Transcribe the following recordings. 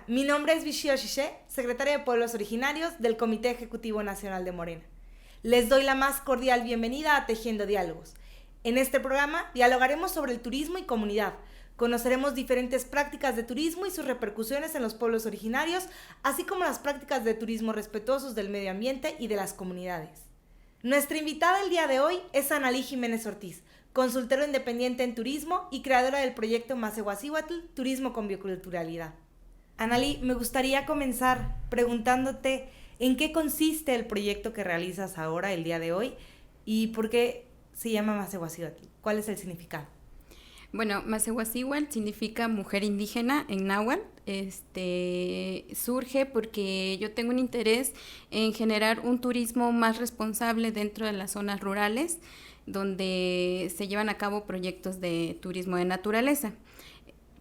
mi nombre es Vichy Oshishé, secretaria de Pueblos Originarios del Comité Ejecutivo Nacional de Morena. Les doy la más cordial bienvenida a Tejiendo Diálogos. En este programa dialogaremos sobre el turismo y comunidad. Conoceremos diferentes prácticas de turismo y sus repercusiones en los pueblos originarios, así como las prácticas de turismo respetuosos del medio ambiente y de las comunidades. Nuestra invitada el día de hoy es Analí Jiménez Ortiz, consultora independiente en turismo y creadora del proyecto Masehuacihuatl, Turismo con Bioculturalidad. Analí, me gustaría comenzar preguntándote en qué consiste el proyecto que realizas ahora, el día de hoy, y por qué se llama Masehuacihuatl. ¿Cuál es el significado? Bueno, Masehuacihuatl significa mujer indígena en náhuatl. Surge porque yo tengo un interés en generar un turismo más responsable dentro de las zonas rurales, donde se llevan a cabo proyectos de turismo de naturaleza.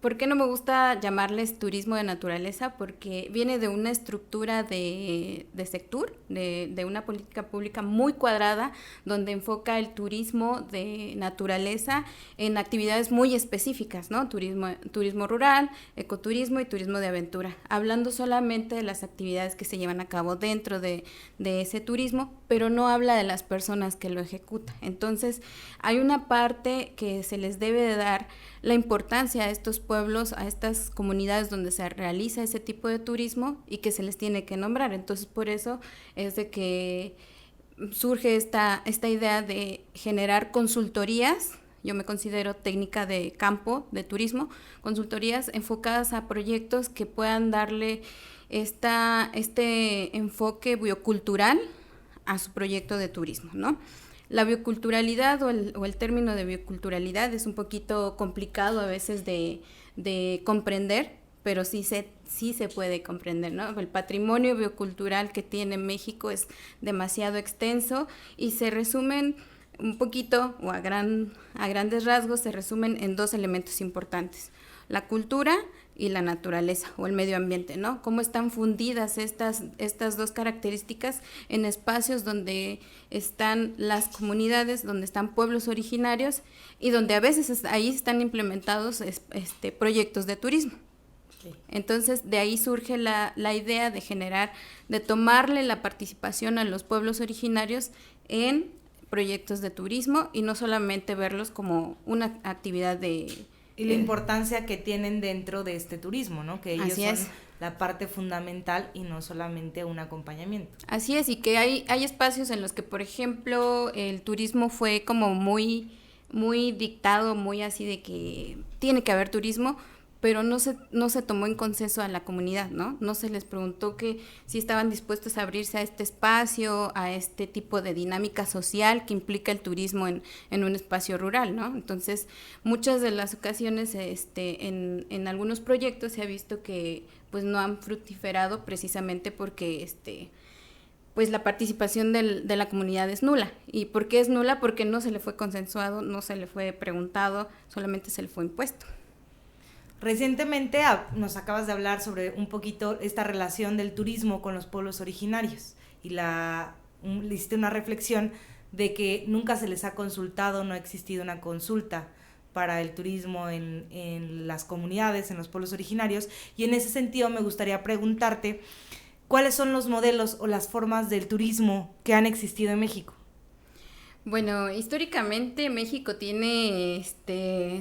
¿Por qué no me gusta llamarles turismo de naturaleza? Porque viene de una estructura de sector, de una política pública muy cuadrada, donde enfoca el turismo de naturaleza en actividades muy específicas, ¿no? Turismo rural, ecoturismo y turismo de aventura, hablando solamente de las actividades que se llevan a cabo dentro de ese turismo, pero no habla de las personas que lo ejecutan. Entonces, hay una parte que se les debe de dar la importancia a estos pueblos, a estas comunidades donde se realiza ese tipo de turismo y que se les tiene que nombrar. Entonces, por eso es de que surge esta idea de generar consultorías. Yo me considero técnica de campo, de turismo, consultorías enfocadas a proyectos que puedan darle este enfoque biocultural a su proyecto de turismo, ¿no? La bioculturalidad o el término de bioculturalidad es un poquito complicado a veces de comprender, pero sí se puede comprender, ¿no? El patrimonio biocultural que tiene México es demasiado extenso y se resumen un poquito, o a grandes rasgos, se resumen en dos elementos importantes: la cultura y la naturaleza o el medio ambiente, ¿no? Cómo están fundidas estas dos características en espacios donde están las comunidades, donde están pueblos originarios y donde a veces ahí están implementados proyectos de turismo. Okay. Entonces, de ahí surge la idea de tomarle la participación a los pueblos originarios en proyectos de turismo y no solamente verlos como una actividad y la importancia que tienen dentro de este turismo, ¿no? Que ellos son la parte fundamental y no solamente un acompañamiento. Así es, y que hay espacios en los que, por ejemplo, el turismo fue como muy dictado, muy así de que tiene que haber turismo, pero no se tomó en consenso a la comunidad, ¿no? No se les preguntó que si estaban dispuestos a abrirse a este espacio, a este tipo de dinámica social que implica el turismo en un espacio rural, ¿no? Entonces, muchas de las ocasiones en algunos proyectos se ha visto que pues no han fructiferado precisamente porque pues la participación de la comunidad es nula. ¿Y por qué es nula? Porque no se le fue consensuado, no se le fue preguntado, solamente se le fue impuesto. Recientemente nos acabas de hablar sobre un poquito esta relación del turismo con los pueblos originarios y le hiciste una reflexión de que nunca se les ha consultado, no ha existido una consulta para el turismo en las comunidades, en los pueblos originarios, y en ese sentido me gustaría preguntarte ¿cuáles son los modelos o las formas del turismo que han existido en México? Bueno, históricamente México tiene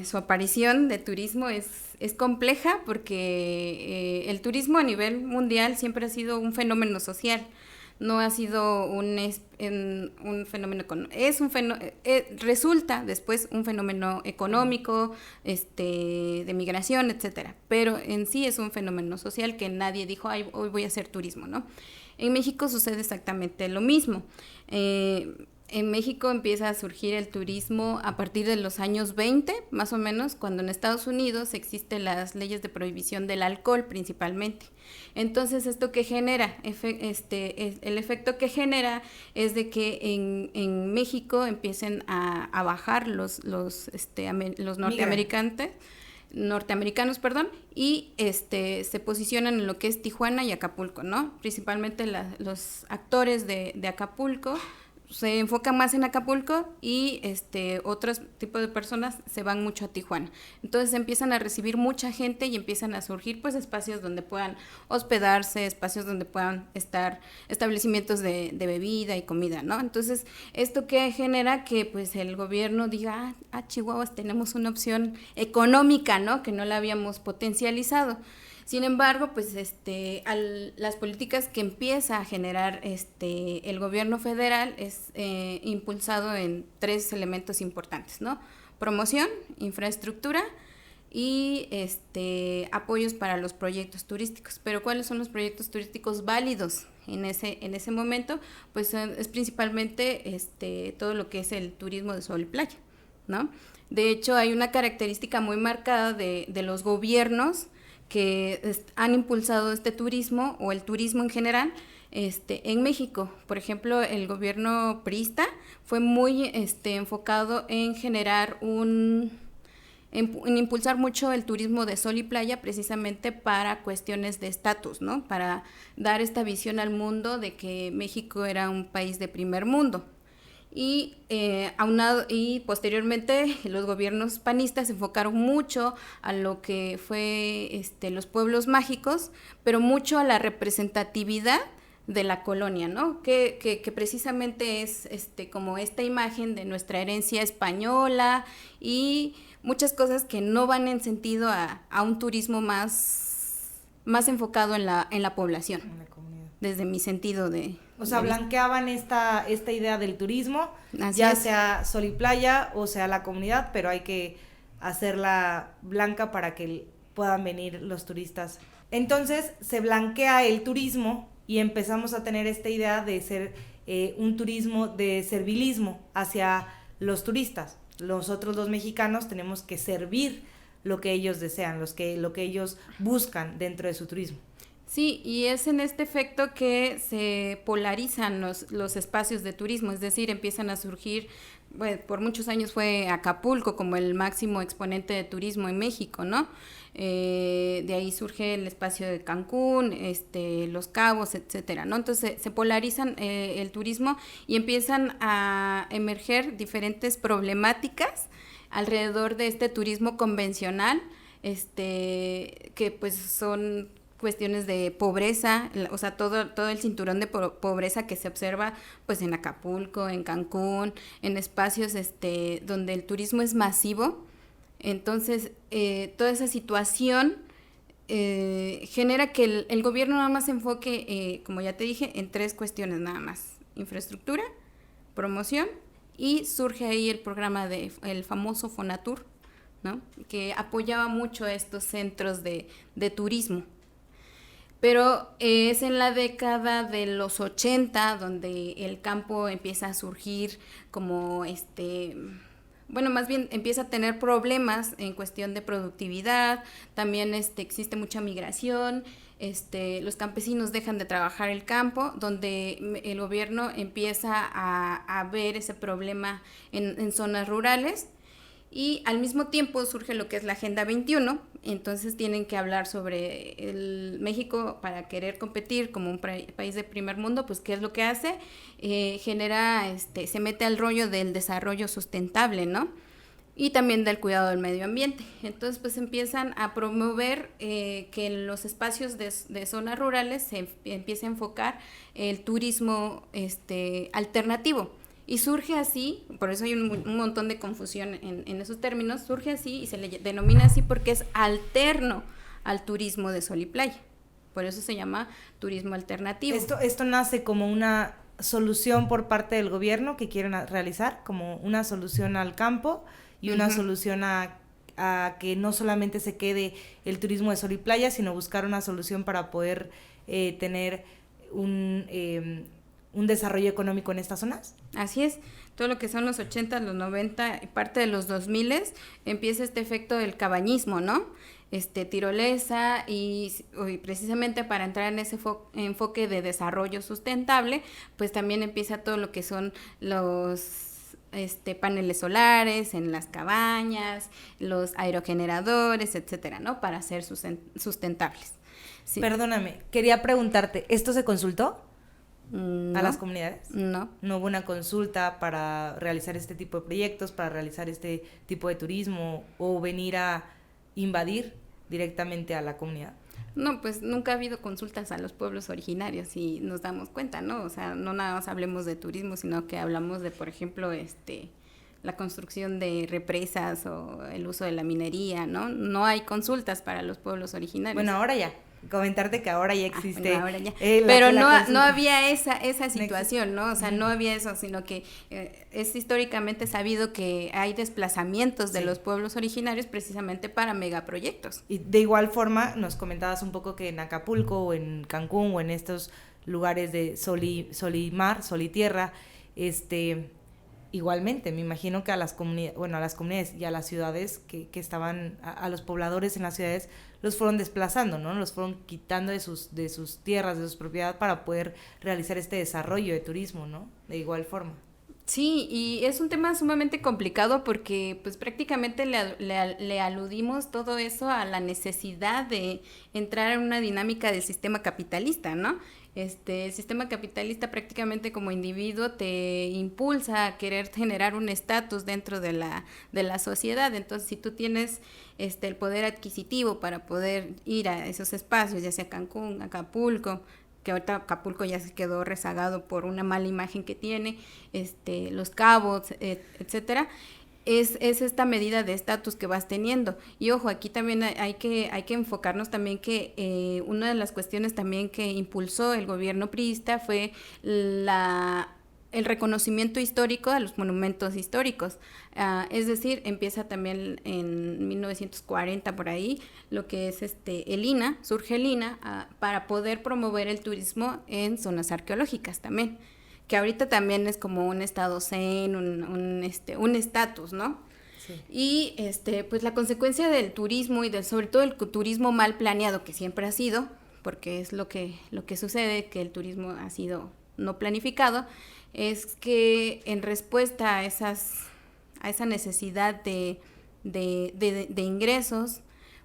su aparición de turismo es compleja porque el turismo a nivel mundial siempre ha sido un fenómeno social, no ha sido un fenómeno resulta después un fenómeno económico, de migración, etcétera, pero en sí es un fenómeno social que nadie dijo, ay, hoy voy a hacer turismo, ¿no? En México sucede exactamente lo mismo. En México empieza a surgir el turismo a partir de los años 20, más o menos, cuando en Estados Unidos existen las leyes de prohibición del alcohol principalmente. Entonces, ¿esto qué genera? El efecto que genera es de que en México empiecen a bajar los norteamericanos, y se posicionan en lo que es Tijuana y Acapulco, ¿no? Principalmente los actores de Acapulco se enfocan más en Acapulco y otros tipos de personas se van mucho a Tijuana. Entonces empiezan a recibir mucha gente y empiezan a surgir pues espacios donde puedan hospedarse, espacios donde puedan estar establecimientos de bebida y comida, ¿no? Entonces, esto que genera que pues el gobierno diga, Chihuahuas, tenemos una opción económica, ¿no? Que no la habíamos potencializado. Sin embargo, pues las políticas que empieza a generar el gobierno federal es impulsado en 3 elementos importantes, ¿no? Promoción, infraestructura y apoyos para los proyectos turísticos. Pero ¿cuáles son los proyectos turísticos válidos en ese momento? Pues es principalmente todo lo que es el turismo de sol y playa, ¿no? De hecho, hay una característica muy marcada de los gobiernos que han impulsado este turismo o el turismo en general en México. Por ejemplo, el gobierno priista fue muy enfocado en generar en impulsar mucho el turismo de sol y playa precisamente para cuestiones de estatus, ¿no? Para dar esta visión al mundo de que México era un país de primer mundo. Y posteriormente los gobiernos panistas se enfocaron mucho a lo que fue los pueblos mágicos, pero mucho a la representatividad de la colonia, ¿no? Que precisamente es como esta imagen de nuestra herencia española y muchas cosas que no van en sentido a un turismo más enfocado en la población. En la comunidad. Desde mi sentido de... O sea, blanqueaban esta idea del turismo, Así ya es. sea sol y playa o sea la comunidad, pero hay que hacerla blanca para que puedan venir los turistas. Entonces se blanquea el turismo y empezamos a tener esta idea de ser un turismo de servilismo hacia los turistas. Nosotros los mexicanos tenemos que servir lo que ellos desean, lo que ellos buscan dentro de su turismo. Sí, y es en este efecto que se polarizan los espacios de turismo, es decir, empiezan a surgir, bueno, por muchos años fue Acapulco como el máximo exponente de turismo en México, ¿no? De ahí surge el espacio de Cancún, Los Cabos, etcétera, ¿no? Entonces se polarizan el turismo y empiezan a emerger diferentes problemáticas alrededor de este turismo convencional, que pues son cuestiones de pobreza, o sea, todo el cinturón de pobreza que se observa pues en Acapulco, en Cancún, en espacios donde el turismo es masivo. Entonces, toda esa situación genera que el gobierno nada más se enfoque, como ya te dije, en 3 cuestiones nada más: infraestructura, promoción, y surge ahí el programa el famoso Fonatur, ¿no? Que apoyaba mucho a estos centros de turismo. Pero es en la década de los 80 donde el campo empieza a surgir como bueno, más bien empieza a tener problemas en cuestión de productividad, también existe mucha migración, los campesinos dejan de trabajar el campo, donde el gobierno empieza a ver ese problema en zonas rurales. Y al mismo tiempo surge lo que es la Agenda 21, entonces tienen que hablar sobre México para querer competir como un país de primer mundo, pues ¿qué es lo que hace? Se mete al rollo del desarrollo sustentable, ¿no? Y también del cuidado del medio ambiente. Entonces pues empiezan a promover que en los espacios de zonas rurales se empiece a enfocar el turismo alternativo. Y surge así, por eso hay un montón de confusión en esos términos, surge así y se le denomina así porque es alterno al turismo de sol y playa. Por eso se llama turismo alternativo. Esto nace como una solución por parte del gobierno que quieren realizar, como una solución al campo y una solución a que no solamente se quede el turismo de sol y playa, sino buscar una solución para poder tener un desarrollo económico en estas zonas. Así es, todo lo que son los 80, los 90 y parte de los 2000 empieza este efecto del cabañismo, ¿no? Tirolesa y precisamente para entrar en ese enfoque de desarrollo sustentable, pues también empieza todo lo que son los paneles solares en las cabañas, los aerogeneradores, etcétera, ¿no? Para ser sustentables. Sí. Perdóname, quería preguntarte, ¿esto se consultó? a las comunidades? No. ¿No hubo una consulta para realizar este tipo de proyectos, para realizar este tipo de turismo o venir a invadir directamente a la comunidad? No, pues nunca ha habido consultas a los pueblos originarios y nos damos cuenta, ¿no? O sea, no nada más hablemos de turismo, sino que hablamos de, por ejemplo, la construcción de represas o el uso de la minería, ¿no? No hay consultas para los pueblos originarios. Bueno, ahora ya. Comentarte que ahora ya existe. Bueno, ahora ya. Pero no había esa situación, ¿no? O sea, Uh-huh. no había eso, sino que es históricamente sabido que hay desplazamientos de los pueblos originarios precisamente para megaproyectos. Y de igual forma, nos comentabas un poco que en Acapulco o en Cancún o en estos lugares de sol y mar, sol y tierra, igualmente, me imagino que a las comunidades y a las ciudades que estaban, a los pobladores en las ciudades, los fueron desplazando, ¿no? Los fueron quitando de sus tierras, de sus propiedades para poder realizar este desarrollo de turismo, ¿no? De igual forma. Sí, y es un tema sumamente complicado porque pues prácticamente le aludimos todo eso a la necesidad de entrar en una dinámica del sistema capitalista, ¿no? El sistema capitalista prácticamente como individuo te impulsa a querer generar un estatus dentro de la sociedad. Entonces, si tú tienes el poder adquisitivo para poder ir a esos espacios, ya sea Cancún, Acapulco, que ahorita Acapulco ya se quedó rezagado por una mala imagen que tiene, Los Cabos, etcétera, es esta medida de estatus que vas teniendo. Y ojo, aquí también hay que enfocarnos también que una de las cuestiones también que impulsó el gobierno priista fue el reconocimiento histórico a los monumentos históricos. Es decir, empieza también en 1940 por ahí, lo que es el INAH, surge el INAH para poder promover el turismo en zonas arqueológicas también, que ahorita también es como un estado zen, un estatus, ¿no? Sí. Y pues la consecuencia del turismo y sobre todo el turismo mal planeado, que siempre ha sido, porque es lo que sucede, que el turismo ha sido no planificado, es que en respuesta a esa necesidad de ingresos,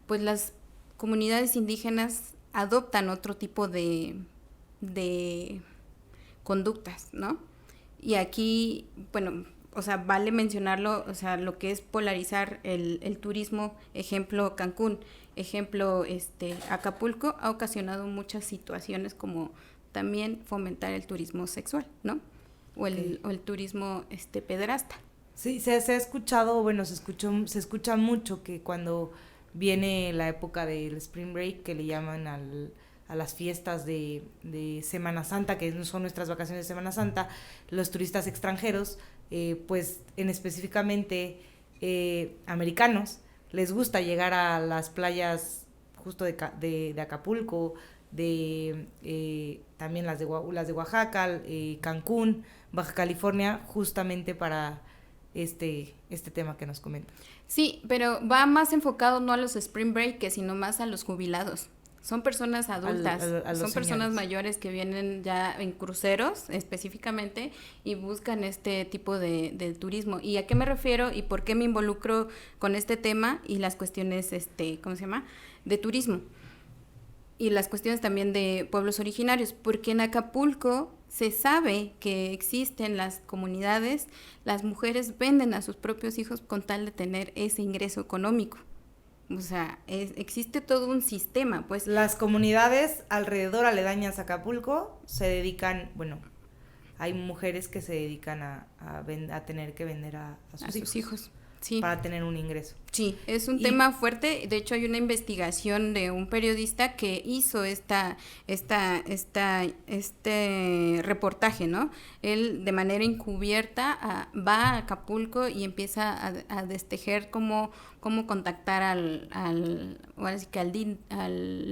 pues las comunidades indígenas adoptan otro tipo de conductas, ¿no? Y aquí, bueno, o sea, vale mencionarlo, o sea, lo que es polarizar el turismo, ejemplo Cancún, ejemplo Acapulco, ha ocasionado muchas situaciones como también fomentar el turismo sexual, ¿no? O el turismo pederasta. Sí, se ha escuchado, bueno, se escucha mucho que cuando viene la época del Spring Break, que le llaman a las fiestas de Semana Santa, que son nuestras vacaciones de Semana Santa, los turistas extranjeros, pues en específicamente americanos, les gusta llegar a las playas justo de Acapulco, también las de Oaxaca, Cancún, Baja California, justamente para este tema que nos comenta. Sí, pero va más enfocado no a los Spring Break, sino más a los jubilados. Son personas adultas, son personas mayores que vienen ya en cruceros específicamente y buscan este tipo de turismo. ¿Y a qué me refiero y por qué me involucro con este tema y las cuestiones, ¿cómo se llama?, de turismo? Y las cuestiones también de pueblos originarios, porque en Acapulco se sabe que existen las comunidades, las mujeres venden a sus propios hijos con tal de tener ese ingreso económico. O sea, existe todo un sistema, pues. Las comunidades alrededor, aledañas a Acapulco, se dedican, bueno, hay mujeres que se dedican a tener que vender a sus hijos. Sí. Para tener un ingreso. Sí, es un tema fuerte. De hecho, hay una investigación de un periodista que hizo este reportaje, ¿no? Él, de manera encubierta, va a Acapulco y empieza a destejer cómo contactar al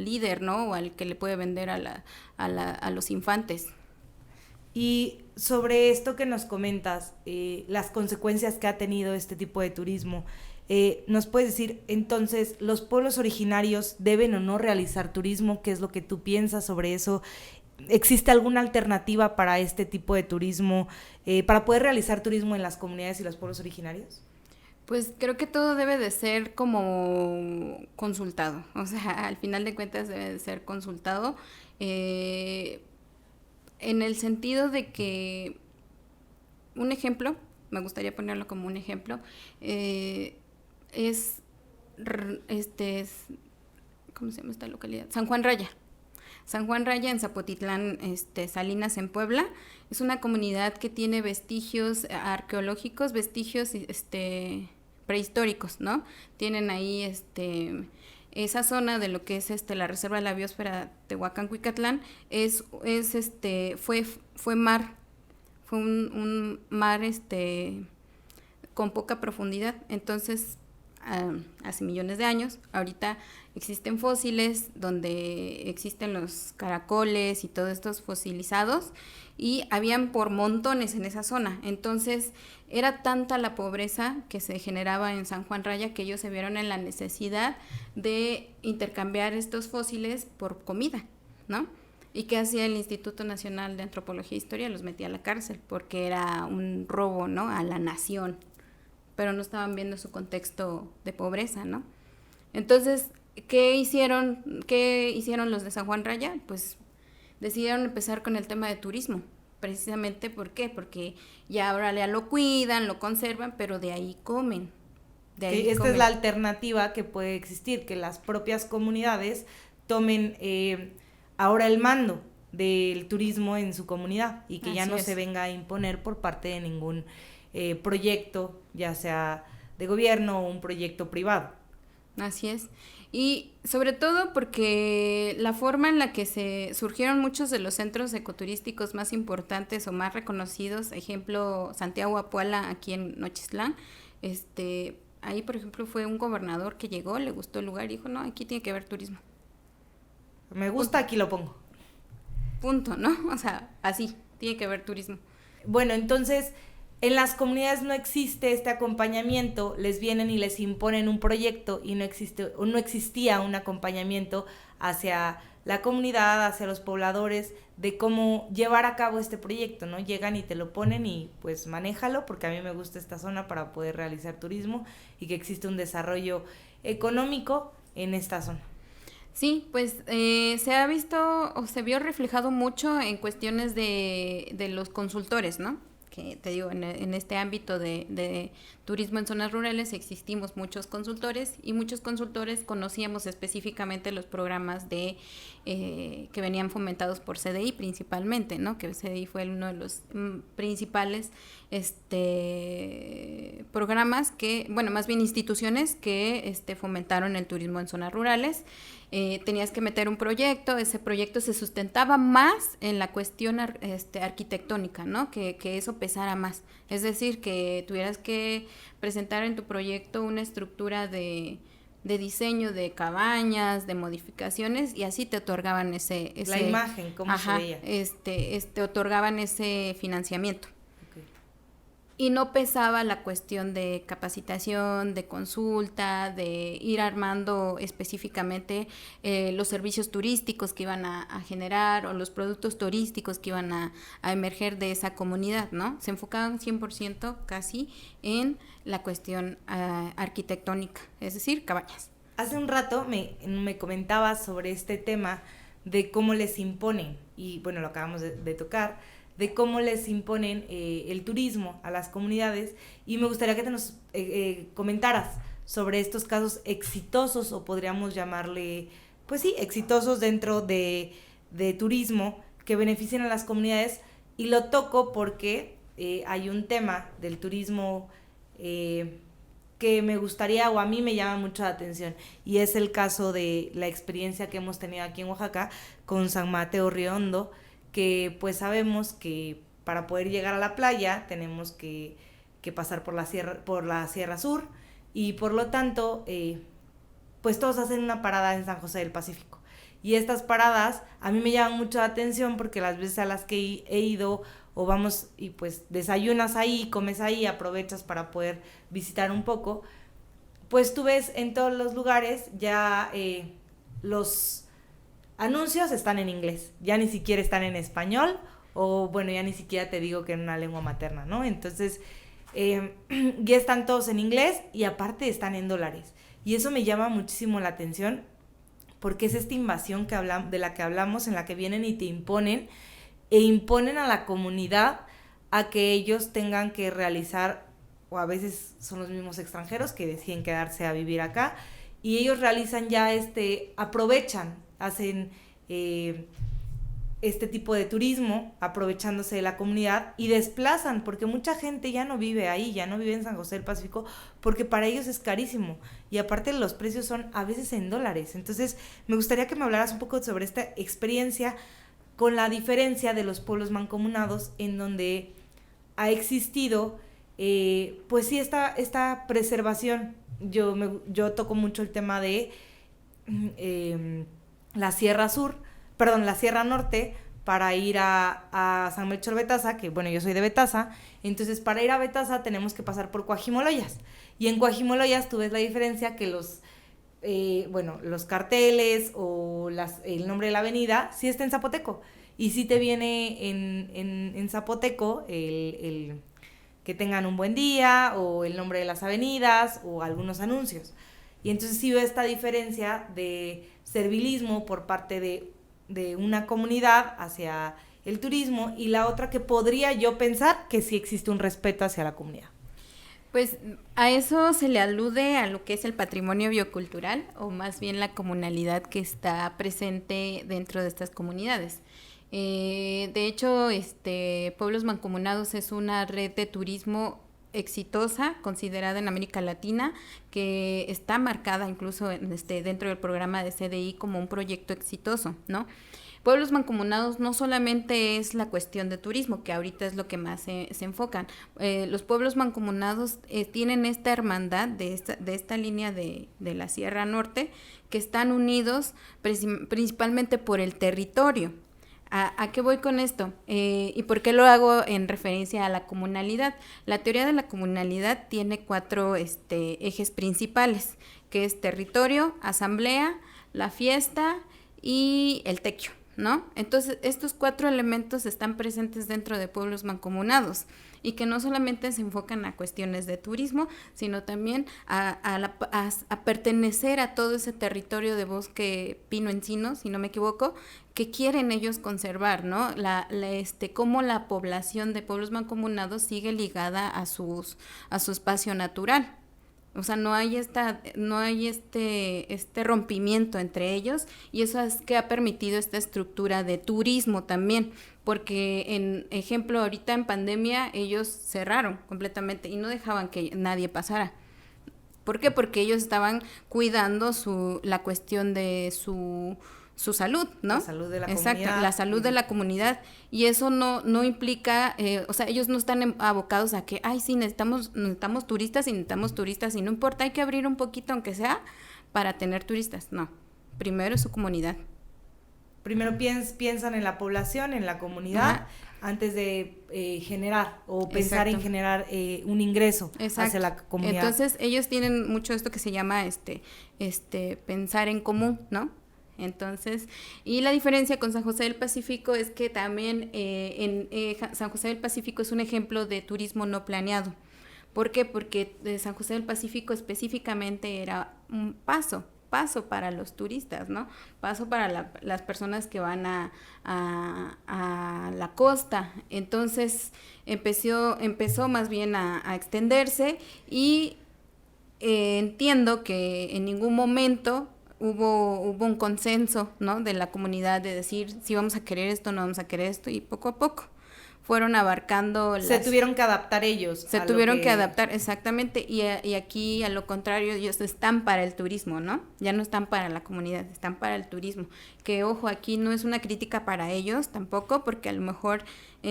líder, ¿no? O al que le puede vender a los infantes. Y sobre esto que nos comentas, las consecuencias que ha tenido este tipo de turismo, ¿nos puedes decir entonces los pueblos originarios deben o no realizar turismo? ¿Qué es lo que tú piensas sobre eso? ¿Existe alguna alternativa para este tipo de turismo, para poder realizar turismo en las comunidades y los pueblos originarios? Pues creo que todo debe de ser como consultado, o sea, al final de cuentas debe de ser consultado. en el sentido de que, un ejemplo, me gustaría ponerlo como un ejemplo, ¿cómo se llama esta localidad? San Juan Raya. San Juan Raya en Zapotitlán, Salinas en Puebla, es una comunidad que tiene vestigios arqueológicos, vestigios prehistóricos, ¿no? Tienen ahí esa zona de lo que es la reserva de la biosfera Tehuacán-Cuicatlán, fue mar, fue un mar con poca profundidad. Entonces, hace millones de años, ahorita existen fósiles donde existen los caracoles y todos estos fosilizados, y habían por montones en esa zona. Entonces era tanta la pobreza que se generaba en San Juan Raya que ellos se vieron en la necesidad de intercambiar estos fósiles por comida, ¿no? ¿Y qué hacía el Instituto Nacional de Antropología e Historia? Los metía a la cárcel porque era un robo, ¿no?, a la nación, pero no estaban viendo su contexto de pobreza, ¿no? Entonces, ¿qué hicieron los de San Juan Raya? Pues decidieron empezar con el tema de turismo. Precisamente, ¿por qué? Porque ya ahora ya lo cuidan, lo conservan, pero de ahí comen. Es la alternativa que puede existir, que las propias comunidades tomen ahora el mando del turismo en su comunidad y que ya no se venga a imponer por parte de ningún proyecto, ya sea de gobierno o un proyecto privado. Así es. Y sobre todo porque la forma en la que se surgieron muchos de los centros ecoturísticos más importantes o más reconocidos, ejemplo Santiago Apuala aquí en Nochistlán, ahí por ejemplo fue un gobernador que llegó, le gustó el lugar y dijo, no, aquí tiene que haber turismo. Me gusta, aquí lo pongo. Punto, ¿no? O sea, así, tiene que haber turismo. Bueno, entonces, en las comunidades no existe este acompañamiento, les vienen y les imponen un proyecto y no existía un acompañamiento hacia la comunidad, hacia los pobladores, de cómo llevar a cabo este proyecto, ¿no? Llegan y te lo ponen y pues manéjalo, porque a mí me gusta esta zona para poder realizar turismo y que existe un desarrollo económico en esta zona. Sí, pues se ha visto o se vio reflejado mucho en cuestiones de los consultores, ¿no? Que te digo, en este ámbito de turismo en zonas rurales existimos muchos consultores y muchos consultores conocíamos específicamente los programas que venían fomentados por CDI principalmente, ¿no? Que CDI fue uno de los principales programas más bien instituciones que fomentaron el turismo en zonas rurales. Tenías que meter un proyecto, ese proyecto se sustentaba más en la cuestión arquitectónica, ¿no? Que eso pesara más, es decir, que tuvieras que presentar en tu proyecto una estructura de diseño de cabañas, de modificaciones, y así te otorgaban la imagen, cómo se veía. Te otorgaban ese financiamiento. Y no pesaba la cuestión de capacitación, de consulta, de ir armando específicamente los servicios turísticos que iban a generar o los productos turísticos que iban a emerger de esa comunidad, ¿no? Se enfocaban 100% casi en la cuestión arquitectónica, es decir, cabañas. Hace un rato me comentabas sobre este tema de cómo les imponen, y bueno, lo acabamos de tocar, de cómo les imponen el turismo a las comunidades, y me gustaría que te nos comentaras sobre estos casos exitosos, o podríamos llamarle, pues sí, exitosos dentro de turismo que benefician a las comunidades, y lo toco porque hay un tema del turismo que me gustaría, o a mí me llama mucho la atención, y es el caso de la experiencia que hemos tenido aquí en Oaxaca con San Mateo Río Hondo, que pues sabemos que para poder llegar a la playa tenemos que pasar por la Sierra Sur, y por lo tanto pues todos hacen una parada en San José del Pacífico, y estas paradas a mí me llaman mucho la atención porque las veces a las que he ido o vamos y pues desayunas ahí, comes ahí, aprovechas para poder visitar un poco, pues tú ves en todos los lugares ya los anuncios están en inglés, ya ni siquiera están en español, o bueno, ya ni siquiera te digo que en una lengua materna, ¿no? Entonces, ya están todos en inglés y aparte están en dólares. Y eso me llama muchísimo la atención porque es esta invasión de la que hablamos, en la que vienen y te imponen e imponen a la comunidad a que ellos tengan que realizar, o a veces son los mismos extranjeros que deciden quedarse a vivir acá, y ellos realizan ya aprovechan, hacen este tipo de turismo, aprovechándose de la comunidad, y desplazan, porque mucha gente ya no vive ahí, ya no vive en San José del Pacífico, porque para ellos es carísimo, y aparte los precios son a veces en dólares. Entonces me gustaría que me hablaras un poco sobre esta experiencia, con la diferencia de los pueblos mancomunados, en donde ha existido, pues sí, esta preservación. Yo toco mucho el tema de la Sierra Norte, para ir a San Melchor Betasa, que bueno, yo soy de Betasa. Entonces para ir a Betasa tenemos que pasar por Coajimoloyas, y en Coajimoloyas tú ves la diferencia, que los carteles o el nombre de la avenida sí está en zapoteco, y sí te viene en zapoteco el que tengan un buen día, o el nombre de las avenidas, o algunos anuncios. Y entonces sí veo esta diferencia de servilismo por parte de una comunidad hacia el turismo, y la otra, que podría yo pensar que sí existe un respeto hacia la comunidad. Pues a eso se le alude a lo que es el patrimonio biocultural, o más bien la comunalidad que está presente dentro de estas comunidades. De hecho, Pueblos Mancomunados es una red de turismo exitosa, considerada en América Latina, que está marcada incluso dentro del programa de CDI como un proyecto exitoso, ¿no? Pueblos mancomunados no solamente es la cuestión de turismo, que ahorita es lo que más se enfocan. Los pueblos mancomunados tienen esta hermandad de esta línea de la Sierra Norte, que están unidos principalmente por el territorio. ¿A qué voy con esto? ¿Y por qué lo hago en referencia a la comunalidad? La teoría de la comunalidad tiene 4 ejes principales, que es territorio, asamblea, la fiesta y el tequio, ¿no? Entonces, estos 4 elementos están presentes dentro de pueblos mancomunados, y que no solamente se enfocan a cuestiones de turismo, sino también a pertenecer a todo ese territorio de bosque pino-encino, si no me equivoco, que quieren ellos conservar, ¿no? Cómo la población de pueblos mancomunados sigue ligada a su espacio natural. O sea, no hay este rompimiento entre ellos, y eso es que ha permitido esta estructura de turismo también, porque en ejemplo, ahorita en pandemia ellos cerraron completamente y no dejaban que nadie pasara. ¿Por qué? Porque ellos estaban cuidando la cuestión de su salud, ¿no? La salud de la comunidad. Exacto, la salud de la comunidad. Y eso no implica, o sea, ellos no están abocados a que, ay, sí, necesitamos turistas y no importa, hay que abrir un poquito, aunque sea, para tener turistas. No, primero es su comunidad. Primero piensan en la población, en la comunidad, ajá, antes de generar o pensar en generar un ingreso, exacto, hacia la comunidad. Entonces, ellos tienen mucho esto que se llama pensar en común, ¿no? Entonces, y la diferencia con San José del Pacífico es que también San José del Pacífico es un ejemplo de turismo no planeado. ¿Por qué? Porque San José del Pacífico específicamente era un paso para los turistas, ¿no? Paso para las personas que van a la costa. Entonces empezó más bien a extenderse, y entiendo que en ningún momento hubo un consenso, ¿no?, de la comunidad de decir si vamos a querer esto, no vamos a querer esto, y poco a poco fueron abarcando se tuvieron que adaptar ellos. Se tuvieron que adaptar, exactamente, y aquí a lo contrario, ellos están para el turismo, ¿no? Ya no están para la comunidad, están para el turismo. Que ojo, aquí no es una crítica para ellos tampoco, porque a lo mejor yo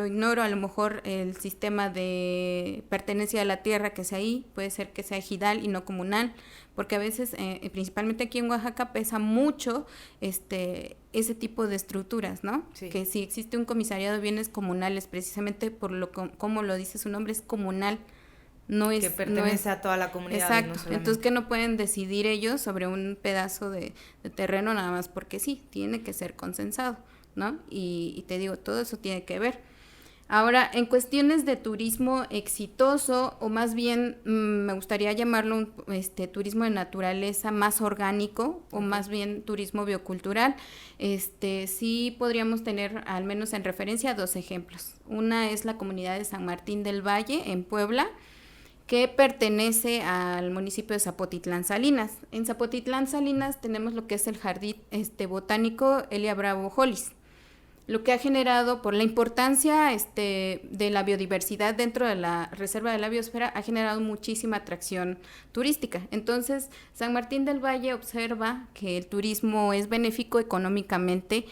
ignoro a lo mejor el sistema de pertenencia a la tierra que sea ahí, puede ser que sea ejidal y no comunal, porque a veces, principalmente aquí en Oaxaca, pesa mucho ese tipo de estructuras, ¿no? Sí. Que si existe un comisariado de bienes comunales, precisamente como lo dice su nombre, es comunal, no es... Que pertenece a toda la comunidad. Exacto, no entonces que no pueden decidir ellos sobre un pedazo de terreno nada más porque sí, tiene que ser consensado, ¿no? Y te digo, todo eso tiene que ver. Ahora, en cuestiones de turismo exitoso, o más bien me gustaría llamarlo un turismo de naturaleza más orgánico, o más bien turismo biocultural, sí podríamos tener, al menos en referencia, 2 ejemplos. Una es la comunidad de San Martín del Valle, en Puebla, que pertenece al municipio de Zapotitlán Salinas. En Zapotitlán Salinas tenemos lo que es el jardín botánico Elia Bravo Hollis, lo que ha generado, por la importancia de la biodiversidad dentro de la reserva de la biosfera, ha generado muchísima atracción turística. Entonces, San Martín del Valle observa que el turismo es benéfico económicamente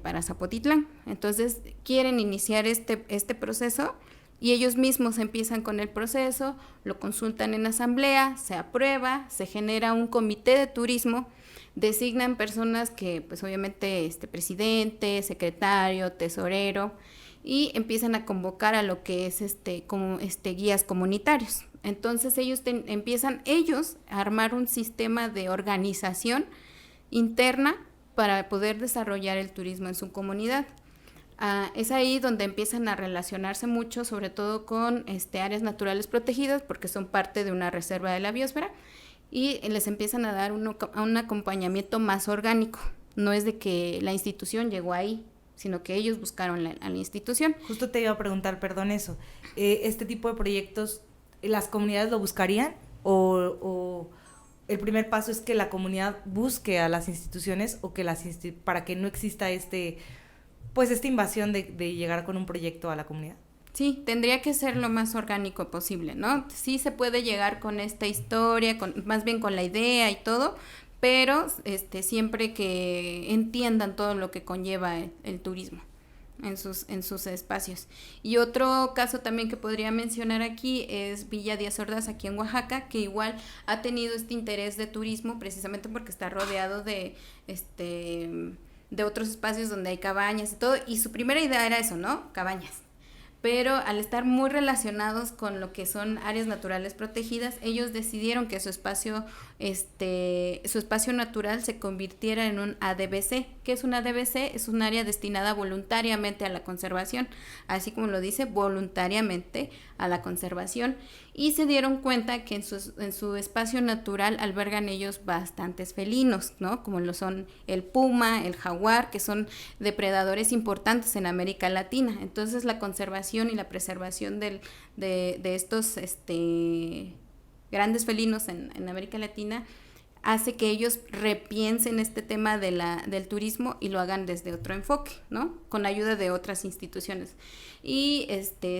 para Zapotitlán. Entonces, quieren iniciar este proceso y ellos mismos empiezan con el proceso, lo consultan en asamblea, se aprueba, se genera un comité de turismo, designan personas que, pues obviamente, presidente, secretario, tesorero, y empiezan a convocar a lo que es guías comunitarios. Entonces empiezan ellos a armar un sistema de organización interna para poder desarrollar el turismo en su comunidad. Es ahí donde empiezan a relacionarse mucho, sobre todo con áreas naturales protegidas, porque son parte de una reserva de la biosfera, y les empiezan a dar un acompañamiento más orgánico. No es de que la institución llegó ahí, sino que ellos buscaron a la institución. Justo te iba a preguntar, perdón, eso. ¿Este tipo de proyectos, las comunidades lo buscarían? ¿O el primer paso es que la comunidad busque a las instituciones o que para que no exista esta invasión de llegar con un proyecto a la comunidad? Sí, tendría que ser lo más orgánico posible, ¿no? Sí se puede llegar con esta historia, más bien con la idea y todo, pero siempre que entiendan todo lo que conlleva el turismo en sus espacios. Y otro caso también que podría mencionar aquí es Villa Díaz Ordaz, aquí en Oaxaca, que igual ha tenido este interés de turismo precisamente porque está rodeado de otros espacios donde hay cabañas y todo, y su primera idea era eso, ¿no? Cabañas. Pero al estar muy relacionados con lo que son áreas naturales protegidas, ellos decidieron que su espacio natural se convirtiera en un ADBC. ¿Qué es un ADBC? Es un área destinada voluntariamente a la conservación, así como lo dice, voluntariamente a la conservación, y se dieron cuenta que en su espacio natural albergan ellos bastantes felinos, ¿no? Como lo son el puma, el jaguar, que son depredadores importantes en América Latina. Entonces la conservación y la preservación de estos grandes felinos en América Latina hace que ellos repiensen este tema del turismo y lo hagan desde otro enfoque, ¿no? Con ayuda de otras instituciones. Y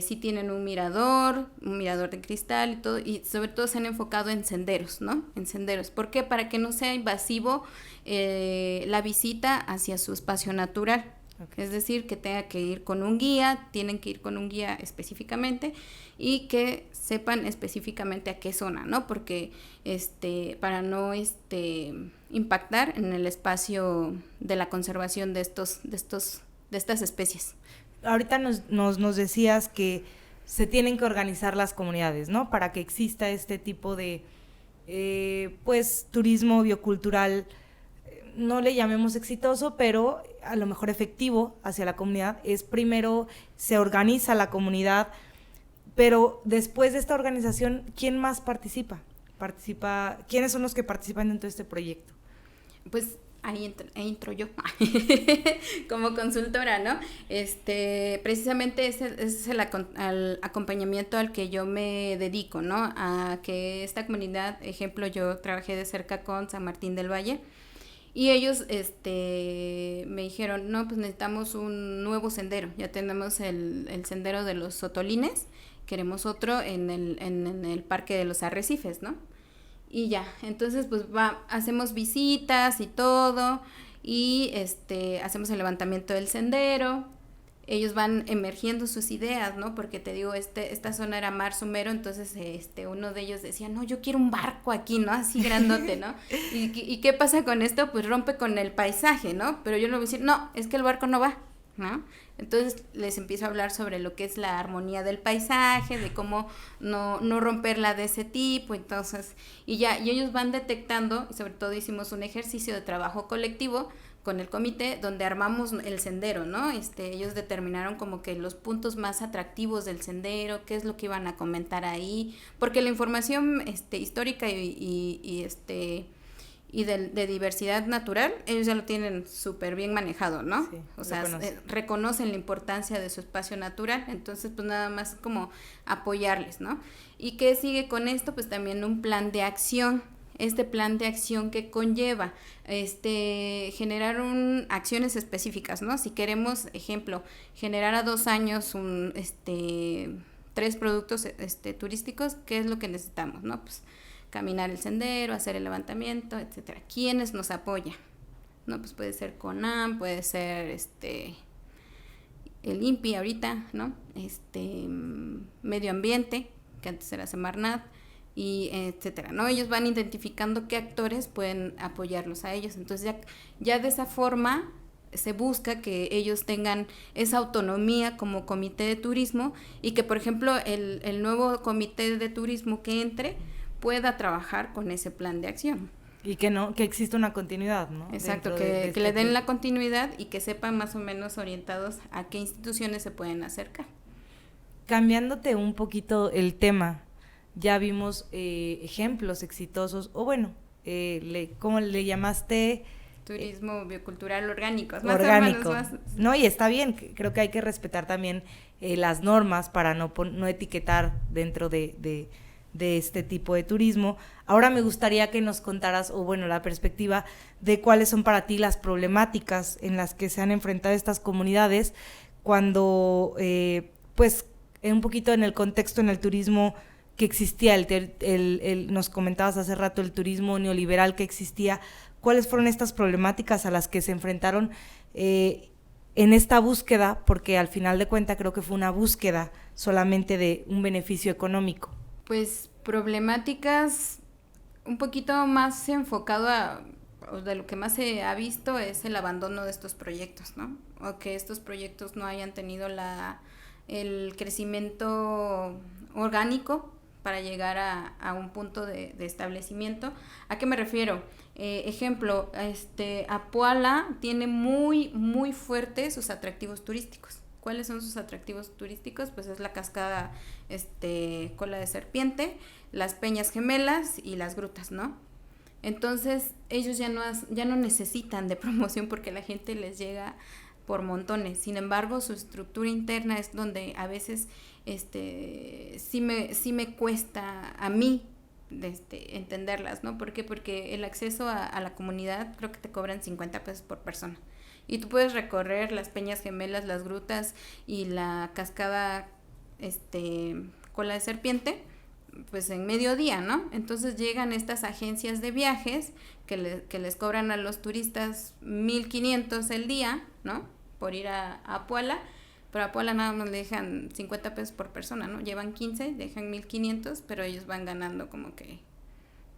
sí tienen un mirador de cristal y todo, y sobre todo se han enfocado en senderos, ¿no? En senderos. ¿Por qué? Para que no sea invasivo la visita hacia su espacio natural. Okay. Es decir, que tenga que ir con un guía, tienen que ir con un guía específicamente y que sepan específicamente a qué zona, ¿no? Porque para no impactar en el espacio de la conservación de estas especies. Ahorita nos decías que se tienen que organizar las comunidades, ¿no? Para que exista este tipo de turismo biocultural, no le llamemos exitoso, pero a lo mejor efectivo hacia la comunidad. Es primero se organiza la comunidad, pero después de esta organización, ¿quién más participa? ¿Quiénes son los que participan dentro de este proyecto? Pues ahí entro yo como consultora, ¿no? Precisamente ese es el acompañamiento al que yo me dedico, ¿no? A que esta comunidad, ejemplo, yo trabajé de cerca con San Martín del Valle, y ellos me dijeron, no, pues necesitamos un nuevo sendero. Ya tenemos el sendero de los Sotolines, queremos otro en el Parque de los Arrecifes, ¿no? Y ya, entonces pues hacemos visitas y todo, y hacemos el levantamiento del sendero. Ellos van emergiendo sus ideas, ¿no? Porque te digo, esta zona era mar Somero, entonces uno de ellos decía, no, yo quiero un barco aquí, ¿no? Así grandote, ¿no? ¿Y qué pasa con esto? Pues rompe con el paisaje, ¿no? Pero yo le voy a decir, no, es que el barco no va, ¿no? Entonces les empiezo a hablar sobre lo que es la armonía del paisaje, de cómo no romperla de ese tipo, entonces, y ellos van detectando, y sobre todo hicimos un ejercicio de trabajo colectivo, con el comité, donde armamos el sendero, ¿no? Ellos determinaron como que los puntos más atractivos del sendero, qué es lo que iban a comentar ahí, porque la información histórica y de diversidad natural, ellos ya lo tienen súper bien manejado, ¿no? Sí, o sea, reconocen la importancia de su espacio natural, entonces pues nada más como apoyarles, ¿no? ¿Y qué sigue con esto? Pues también un plan de acción. Este plan de acción que conlleva generar acciones específicas, ¿no? Si queremos, ejemplo, generar a 2 años 3 productos turísticos, ¿qué es lo que necesitamos, no? Pues caminar el sendero, hacer el levantamiento, etcétera. ¿Quiénes nos apoyan? No, pues puede ser CONAM, puede ser el INPI ahorita, ¿no? Medio ambiente, que antes era Semarnat, y etcétera, ¿no? Ellos van identificando qué actores pueden apoyarlos a ellos. Entonces ya de esa forma se busca que ellos tengan esa autonomía como comité de turismo y que, por ejemplo, el nuevo comité de turismo que entre pueda trabajar con ese plan de acción. Y que exista una continuidad, ¿no? Exacto, que le den la continuidad y que sepan más o menos orientados a qué instituciones se pueden acercar. Cambiándote un poquito el tema, ya vimos ejemplos exitosos, o bueno, ¿cómo le llamaste? Turismo biocultural orgánico. Orgánico. No, y está bien, creo que hay que respetar también las normas para no etiquetar dentro de este tipo de turismo. Ahora me gustaría que nos contaras, o bueno, la perspectiva de cuáles son para ti las problemáticas en las que se han enfrentado estas comunidades cuando, pues, un poquito en el contexto en el turismo que existía, nos comentabas hace rato el turismo neoliberal que existía. ¿Cuáles fueron estas problemáticas a las que se enfrentaron en esta búsqueda? Porque al final de cuentas creo que fue una búsqueda solamente de un beneficio económico. Pues problemáticas un poquito más enfocado de lo que más se ha visto es el abandono de estos proyectos, ¿no? O que estos proyectos no hayan tenido el crecimiento orgánico para llegar a un punto de establecimiento. ¿A qué me refiero? Ejemplo, Apuala tiene muy, muy fuertes sus atractivos turísticos. ¿Cuáles son sus atractivos turísticos? Pues es la cascada Cola de Serpiente, las Peñas Gemelas y las grutas, ¿no? Entonces ellos ya no necesitan de promoción porque la gente les llega por montones. Sin embargo, su estructura interna es donde a veces sí me cuesta a mí entenderlas, ¿no? ¿Por qué? Porque el acceso a la comunidad creo que te cobran 50 pesos por persona. Y tú puedes recorrer las Peñas Gemelas, las grutas y la cascada Cola de Serpiente pues en mediodía, ¿no? Entonces llegan estas agencias de viajes que les cobran a los turistas 1,500 el día, ¿no? Por ir a Apuala, pero a Apuala nada más le dejan 50 pesos por persona, ¿no? Llevan 15, dejan 1,500, pero ellos van ganando como que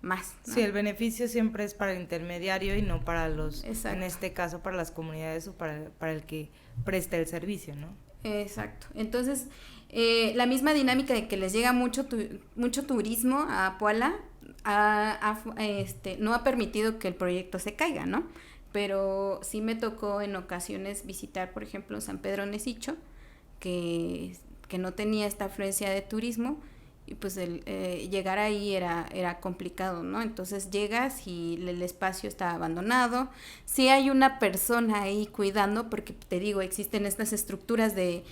más, ¿no? Sí, el beneficio siempre es para el intermediario y no para Exacto. En este caso para las comunidades o para el que presta el servicio, ¿no? Exacto. Entonces, la misma dinámica de que les llega mucho turismo a Apuala no ha permitido que el proyecto se caiga, ¿no? Pero sí me tocó en ocasiones visitar, por ejemplo, San Pedro Necicho, que no tenía esta afluencia de turismo, y pues llegar ahí era complicado, ¿no? Entonces llegas y el espacio está abandonado, sí hay una persona ahí cuidando, porque te digo, existen estas estructuras de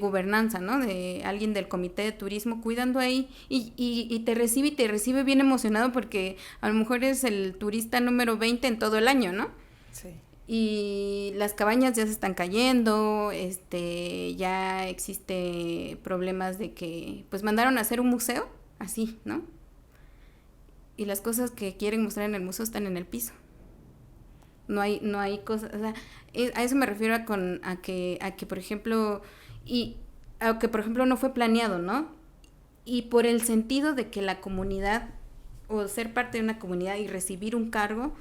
gobernanza, ¿no? De alguien del comité de turismo cuidando ahí y te recibe bien emocionado porque a lo mejor es el turista número 20 en todo el año, ¿no? Sí. Y las cabañas ya se están cayendo, ya existe problemas de que, pues mandaron a hacer un museo, así, ¿no? Y las cosas que quieren mostrar en el museo están en el piso. No hay cosas, o sea, a eso me refiero a que por ejemplo, no fue planeado, ¿no? Y por el sentido de que la comunidad, o ser parte de una comunidad y recibir un cargo,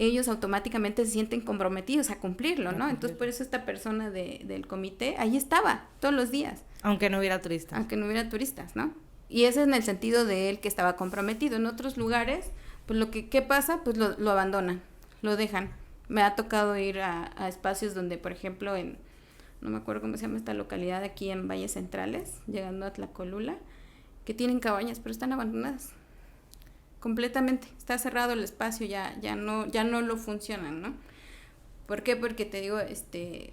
ellos automáticamente se sienten comprometidos a cumplirlo, ¿no? Entonces, por eso esta persona del comité ahí estaba todos los días. Aunque no hubiera turistas. Aunque no hubiera turistas, ¿no? Y ese es en el sentido de él que estaba comprometido. En otros lugares, pues ¿qué pasa? Pues lo abandonan, lo dejan. Me ha tocado ir a espacios donde, por ejemplo, no me acuerdo cómo se llama esta localidad aquí en Valles Centrales, llegando a Tlacolula, que tienen cabañas, pero están abandonadas. Completamente. Está cerrado el espacio, ya no lo funcionan, ¿no? ¿Por qué? Porque te digo,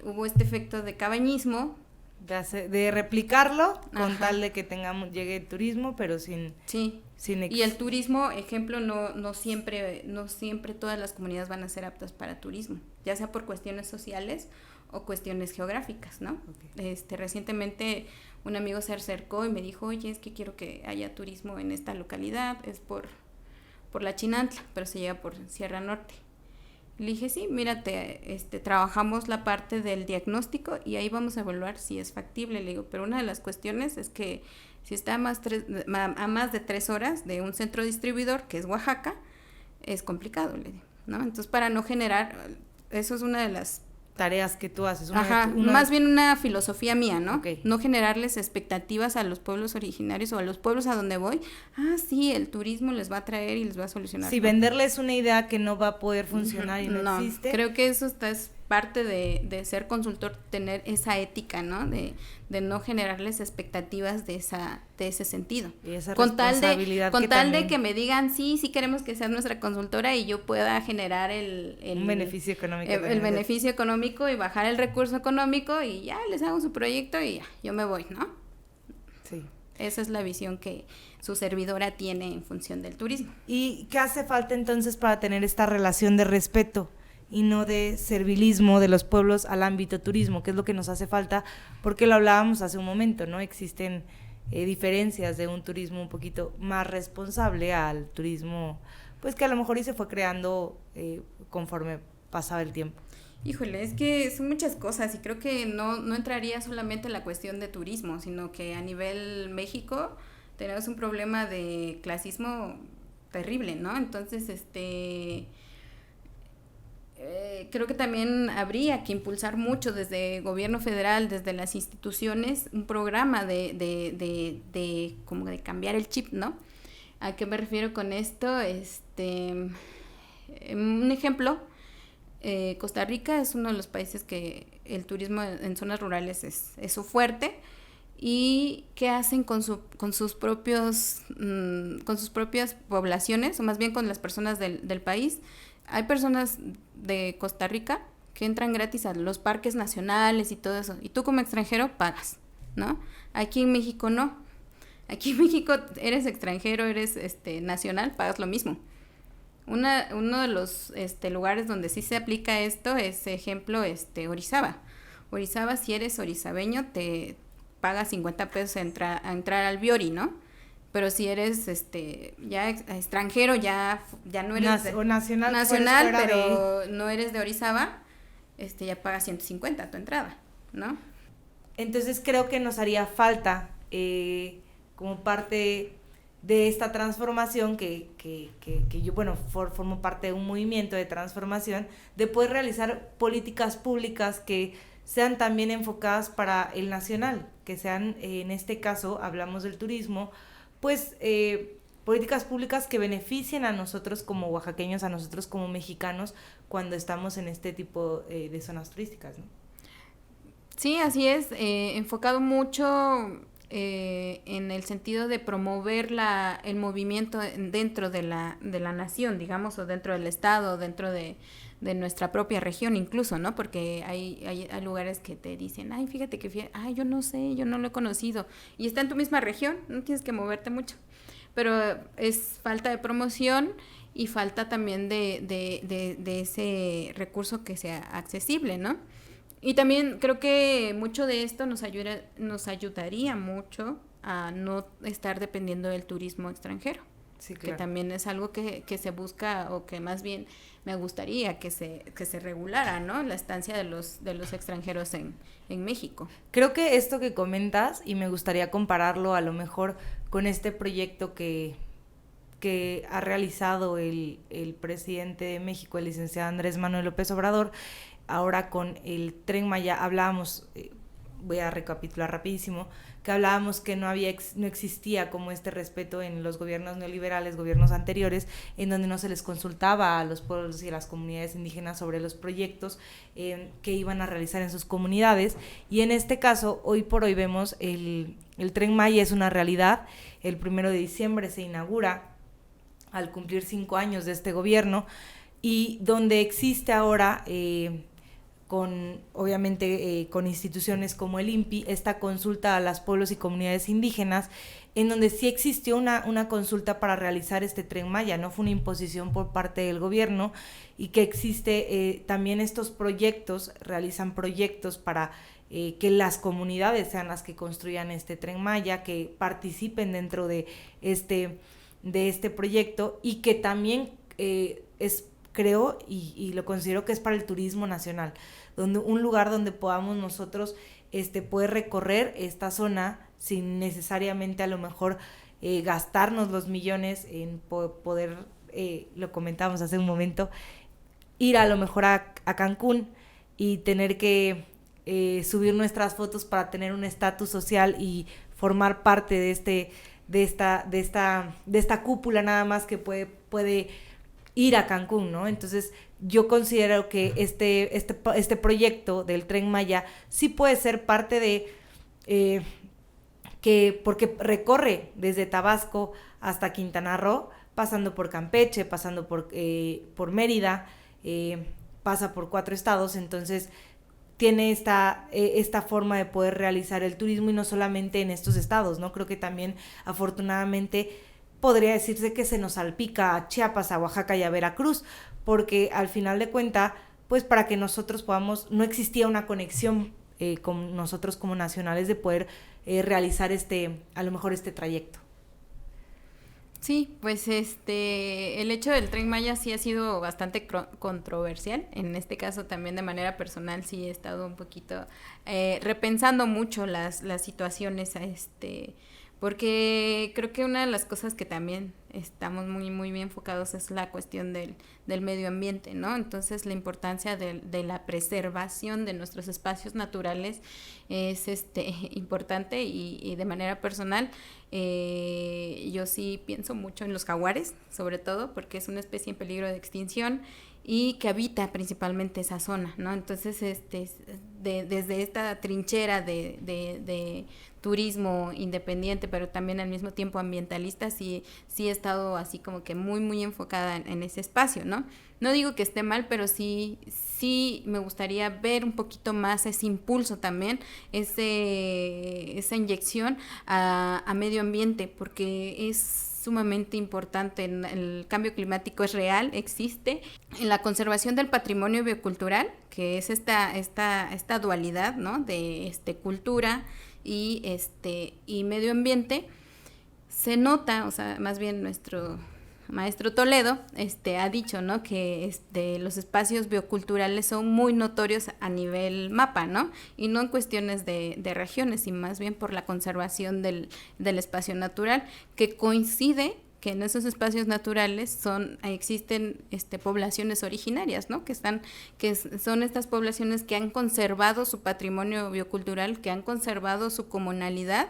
hubo este efecto de cabañismo. De replicarlo con Ajá. tal de que llegue el turismo, pero sin y el turismo, ejemplo, no siempre todas las comunidades van a ser aptas para turismo, ya sea por cuestiones sociales o cuestiones geográficas, ¿no? Okay. Recientemente un amigo se acercó y me dijo, oye, es que quiero que haya turismo en esta localidad, es por la Chinantla, pero se llega por Sierra Norte. Le dije, sí, mírate, trabajamos la parte del diagnóstico y ahí vamos a evaluar si es factible. Le digo, pero una de las cuestiones es que si está a más de 3 horas de un centro distribuidor, que es Oaxaca, es complicado, le digo, ¿no? Entonces, para no generar, eso es una de las tareas que tú haces. Más bien una filosofía mía, ¿no? Okay. No generarles expectativas a los pueblos originarios o a los pueblos a donde voy. Sí, el turismo les va a traer y les va a solucionar. Sí, venderles una idea que no va a poder funcionar y no existe. Creo que eso es parte de ser consultor, tener esa ética, ¿no? De no generarles expectativas de ese sentido. Y esa con tal también... de que me digan, sí queremos que seas nuestra consultora y yo pueda generar un beneficio económico. El beneficio económico y bajar el recurso económico y ya les hago su proyecto y ya, yo me voy, ¿no? Sí. Esa es la visión que su servidora tiene en función del turismo. ¿Y qué hace falta entonces para tener esta relación de respeto y no de servilismo de los pueblos al ámbito turismo? ¿Qué es lo que nos hace falta? Porque lo hablábamos hace un momento, ¿no? Existen diferencias de un turismo un poquito más responsable al turismo, pues que a lo mejor y se fue creando conforme pasaba el tiempo. Híjole, es que son muchas cosas y creo que no entraría solamente en la cuestión de turismo, sino que a nivel México tenemos un problema de clasismo terrible, ¿no? Entonces, creo que también habría que impulsar mucho desde gobierno federal, desde las instituciones, un programa de como de cambiar el chip, ¿no? ¿A qué me refiero con esto? Un ejemplo, Costa Rica es uno de los países que el turismo en zonas rurales es su fuerte. ¿Y qué hacen con sus propias poblaciones, o más bien con las personas del país? Hay personas de Costa Rica que entran gratis a los parques nacionales y todo eso, y tú como extranjero pagas, ¿no? Aquí en México no. Aquí en México eres extranjero, eres nacional, pagas lo mismo. Uno de los lugares donde sí se aplica esto es, ejemplo, Orizaba. Orizaba, si eres orizabeño, te pagas 50 pesos a entrar al Biori, ¿no? Pero si eres ya extranjero, ya no eres nacional, pero no eres de Orizaba, ya pagas 150 a tu entrada, ¿no? Entonces creo que nos haría falta como parte de esta transformación que yo, formo parte de un movimiento de transformación, de poder realizar políticas públicas que sean también enfocadas para el nacional, que sean, en este caso, hablamos del turismo, pues políticas públicas que beneficien a nosotros como oaxaqueños, a nosotros como mexicanos, cuando estamos en este tipo de zonas turísticas, ¿no? Sí, así es, enfocado mucho en el sentido de promover el movimiento dentro de la nación, digamos, o dentro del estado, dentro de nuestra propia región incluso, ¿no? Porque hay lugares que te dicen, ay, fíjate que yo no sé, yo no lo he conocido, y está en tu misma región, no tienes que moverte mucho, pero es falta de promoción y falta también de ese recurso que sea accesible, ¿no? Y también creo que mucho de esto nos ayudaría mucho a no estar dependiendo del turismo extranjero. Sí, claro. Que también es algo que se busca, o que más bien me gustaría que se regulara, ¿no? La estancia de los extranjeros en México. Creo que esto que comentas, y me gustaría compararlo a lo mejor con este proyecto que ha realizado el presidente de México, el licenciado Andrés Manuel López Obrador, ahora con el Tren Maya. Hablábamos voy a recapitular rapidísimo, que hablábamos que no existía como este respeto en los gobiernos neoliberales, gobiernos anteriores, en donde no se les consultaba a los pueblos y a las comunidades indígenas sobre los proyectos que iban a realizar en sus comunidades. Y en este caso, hoy por hoy vemos el Tren Maya es una realidad. El 1 de diciembre se inaugura al cumplir 5 años de este gobierno, y donde existe ahora obviamente con instituciones como el INPI, esta consulta a los pueblos y comunidades indígenas, en donde sí existió una consulta para realizar este Tren Maya, no fue una imposición por parte del gobierno, y que existe también estos proyectos, realizan proyectos para que las comunidades sean las que construyan este Tren Maya, que participen dentro de este proyecto, y que también creo y lo considero que es para el turismo nacional, donde un lugar donde podamos nosotros poder recorrer esta zona sin necesariamente a lo mejor gastarnos los millones en poder, lo comentamos hace un momento, ir a lo mejor a Cancún y tener que subir nuestras fotos para tener un estatus social y formar parte de esta cúpula nada más que puede ir a Cancún, ¿no? Entonces yo considero que este proyecto del Tren Maya sí puede ser parte de porque recorre desde Tabasco hasta Quintana Roo, pasando por Campeche, pasando por Mérida, pasa por 4 estados. Entonces tiene esta forma de poder realizar el turismo, y no solamente en estos estados, ¿no? Creo que también afortunadamente podría decirse que se nos salpica a Chiapas, a Oaxaca y a Veracruz, porque al final de cuentas, pues para que nosotros no existía una conexión con nosotros como nacionales de poder realizar a lo mejor este trayecto. Sí, pues el hecho del Tren Maya sí ha sido bastante controversial. En este caso también de manera personal sí he estado un poquito repensando mucho las situaciones porque creo que una de las cosas que también estamos muy muy bien enfocados es la cuestión del medio ambiente, ¿no? Entonces la importancia de la preservación de nuestros espacios naturales es importante, y de manera personal yo sí pienso mucho en los jaguares, sobre todo porque es una especie en peligro de extinción y que habita principalmente esa zona, ¿no? Entonces desde esta trinchera de turismo independiente, pero también al mismo tiempo ambientalista, sí he estado así como que muy muy enfocada en ese espacio, ¿no? No digo que esté mal, pero sí me gustaría ver un poquito más ese impulso también, esa inyección a medio ambiente, porque es sumamente importante. El cambio climático es real, existe. En la conservación del patrimonio biocultural, que es esta dualidad, ¿no? De cultura y medio ambiente, se nota, o sea, más bien nuestro maestro Toledo ha dicho, ¿no? Que los espacios bioculturales son muy notorios a nivel mapa, ¿no? Y no en cuestiones de regiones, y más bien por la conservación del espacio natural, que coincide que en esos espacios naturales existen poblaciones originarias, ¿no? Que son estas poblaciones que han conservado su patrimonio biocultural, que han conservado su comunalidad,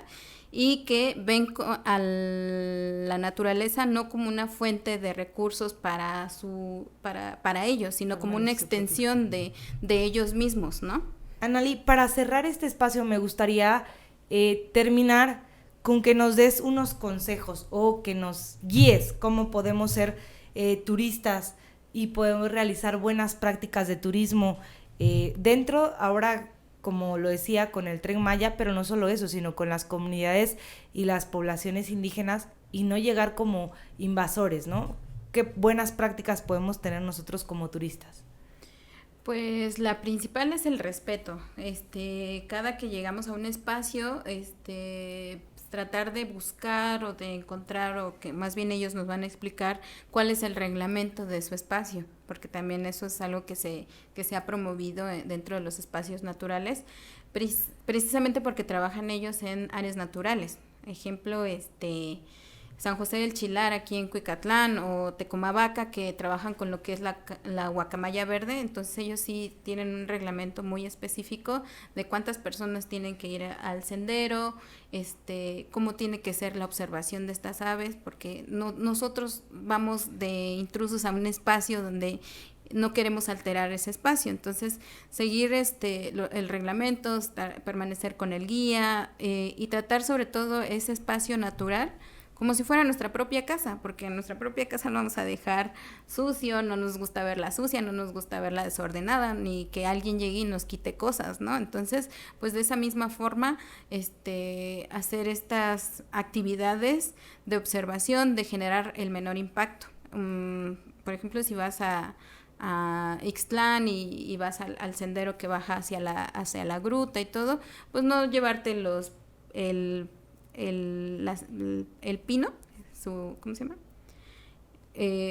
y que ven a la naturaleza no como una fuente de recursos para ellos, sino como una extensión de ellos mismos, ¿no? Analí, para cerrar este espacio me gustaría terminar con que nos des unos consejos o que nos guíes cómo podemos ser turistas y podemos realizar buenas prácticas de turismo dentro, ahora como lo decía, con el Tren Maya, pero no solo eso, sino con las comunidades y las poblaciones indígenas, y no llegar como invasores, ¿no? ¿Qué buenas prácticas podemos tener nosotros como turistas? Pues la principal es el respeto. Cada que llegamos a un espacio, tratar de buscar o de encontrar, o que más bien ellos nos van a explicar cuál es el reglamento de su espacio, porque también eso es algo que se ha promovido dentro de los espacios naturales, precisamente porque trabajan ellos en áreas naturales. Ejemplo, San José del Chilar aquí en Cuicatlán o Tecomavaca, que trabajan con lo que es la guacamaya verde. Entonces ellos sí tienen un reglamento muy específico de cuántas personas tienen que ir al sendero, cómo tiene que ser la observación de estas aves, porque nosotros vamos de intrusos a un espacio donde no queremos alterar ese espacio. Entonces seguir el reglamento, permanecer con el guía y tratar sobre todo ese espacio natural como si fuera nuestra propia casa, porque en nuestra propia casa no vamos a dejar sucio, no nos gusta verla sucia, no nos gusta verla desordenada, ni que alguien llegue y nos quite cosas, ¿no? Entonces, pues de esa misma forma, hacer estas actividades de observación, de generar el menor impacto. Por ejemplo, si vas a Ixtlán y vas al sendero que baja hacia la gruta y todo, pues no llevarte el pino, ¿cómo se llama?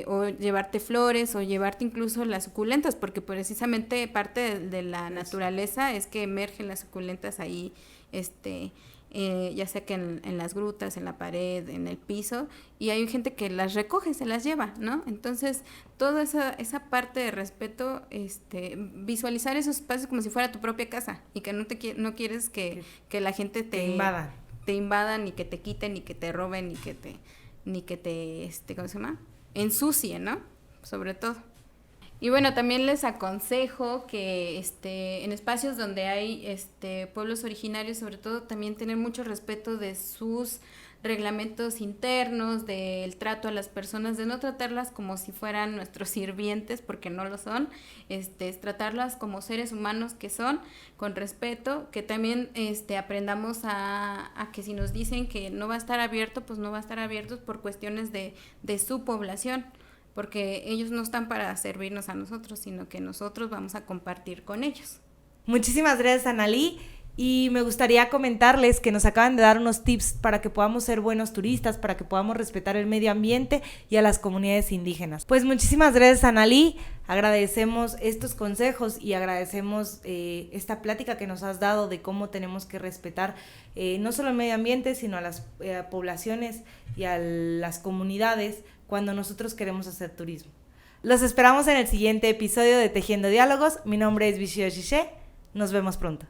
O llevarte flores o llevarte incluso las suculentas, porque precisamente parte de la naturaleza es que emergen las suculentas ahí, ya sea que en las grutas, en la pared, en el piso, y hay gente que las recoge, se las lleva, ¿no? Entonces, toda esa parte de respeto, visualizar esos espacios como si fuera tu propia casa, y que no quieres que la gente te invadan, ni que te quiten, ni que te roben, ni que te ¿cómo se llama? Ensucie, ¿no? Sobre todo. Y bueno, también les aconsejo que en espacios donde hay pueblos originarios, sobre todo, también tener mucho respeto de sus reglamentos internos, del trato a las personas, de no tratarlas como si fueran nuestros sirvientes, porque no lo son, es tratarlas como seres humanos que son, con respeto, que también aprendamos a que si nos dicen que no va a estar abierto, pues no va a estar abierto por cuestiones de su población, porque ellos no están para servirnos a nosotros, sino que nosotros vamos a compartir con ellos. Muchísimas gracias, Analí. Y me gustaría comentarles que nos acaban de dar unos tips para que podamos ser buenos turistas, para que podamos respetar el medio ambiente y a las comunidades indígenas. Pues muchísimas gracias, Analí. Agradecemos estos consejos y agradecemos esta plática que nos has dado de cómo tenemos que respetar no solo el medio ambiente, sino a las poblaciones y a las comunidades cuando nosotros queremos hacer turismo. Los esperamos en el siguiente episodio de Tejiendo Diálogos. Mi nombre es Vishio Shishe. Nos vemos pronto.